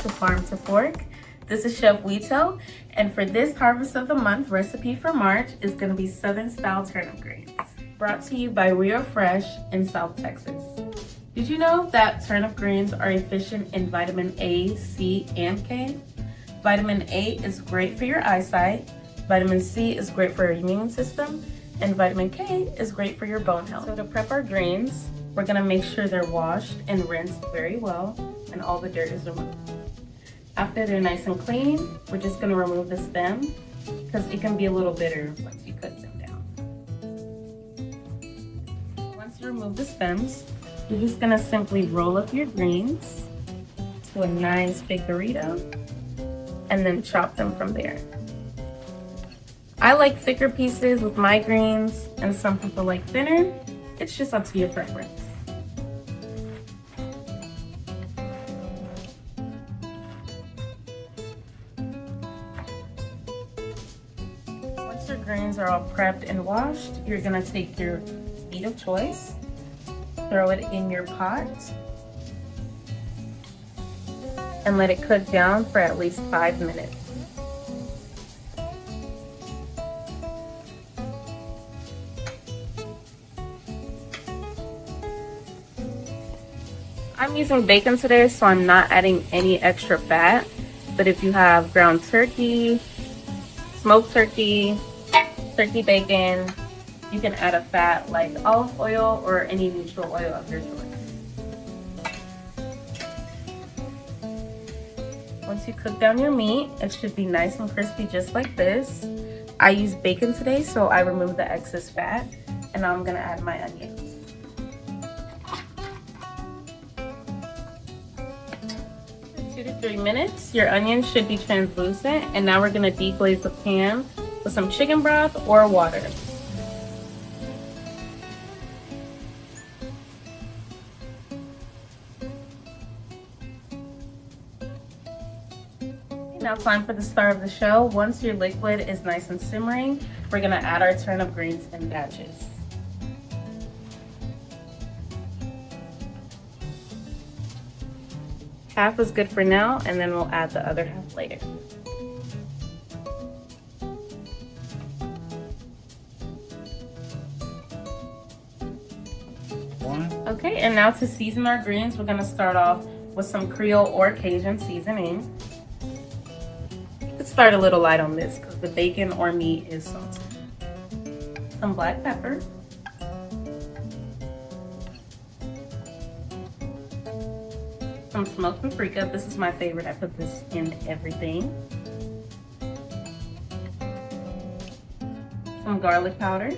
to Farm to Fork. This is Chef Wito, and for this Harvest of the Month recipe for March is going to be Southern style turnip greens, brought to you by Rio Fresh in South Texas. Did you know that turnip greens are efficient in vitamin A, C, and K? Vitamin A is great for your eyesight, vitamin C is great for your immune system, and vitamin K is great for your bone health. So to prep our greens, we're going to make sure they're washed and rinsed very well and all the dirt is removed. After they're nice and clean, we're just going to remove the stem because it can be a little bitter once you cut them down. Once you remove the stems, you're just going to simply roll up your greens to a nice big burrito and then chop them from there. I like thicker pieces with my greens and some people like thinner. It's just up to your preference. Once your greens are all prepped and washed, you're gonna take your meat of choice, throw it in your pot, and let it cook down for at least 5 minutes. I'm using bacon today, so I'm not adding any extra fat. But if you have ground turkey, smoked turkey, turkey bacon, you can add a fat like olive oil or any neutral oil of your choice. Once you cook down your meat, it should be nice and crispy just like this. I use bacon today, so I removed the excess fat, and now I'm gonna add my onions. 2 to 3 minutes, your onions should be translucent, and now we're gonna deglaze the pan with some chicken broth or water. Now time for the star of the show. Once your liquid is nice and simmering, we're gonna add our turnip greens in batches. Half is good for now, and then we'll add the other half later. Okay, and now to season our greens, we're gonna start off with some Creole or Cajun seasoning. You could start a little light on this because the bacon or meat is salty. Some black pepper. Some smoked paprika. This is my favorite. I put this in everything. Some garlic powder.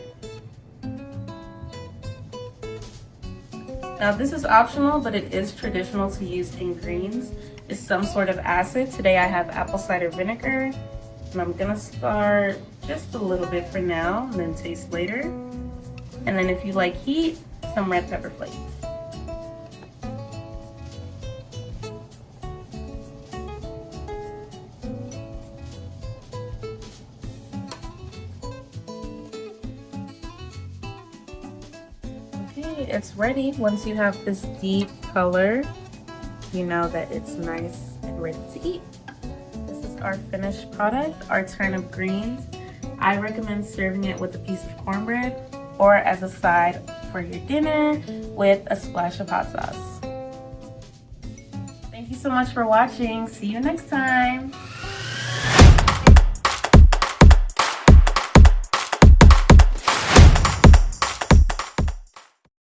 Now this is optional, but it is traditional to use in greens. It's some sort of acid. Today I have apple cider vinegar, and I'm gonna start just a little bit for now and then taste later. And then if you like heat, some red pepper flakes. It's ready. Once you have this deep color, you know that it's nice and ready to eat. This is our finished product, our turnip greens. I recommend serving it with a piece of cornbread or as a side for your dinner with a splash of hot sauce. Thank you so much for watching. See you next time.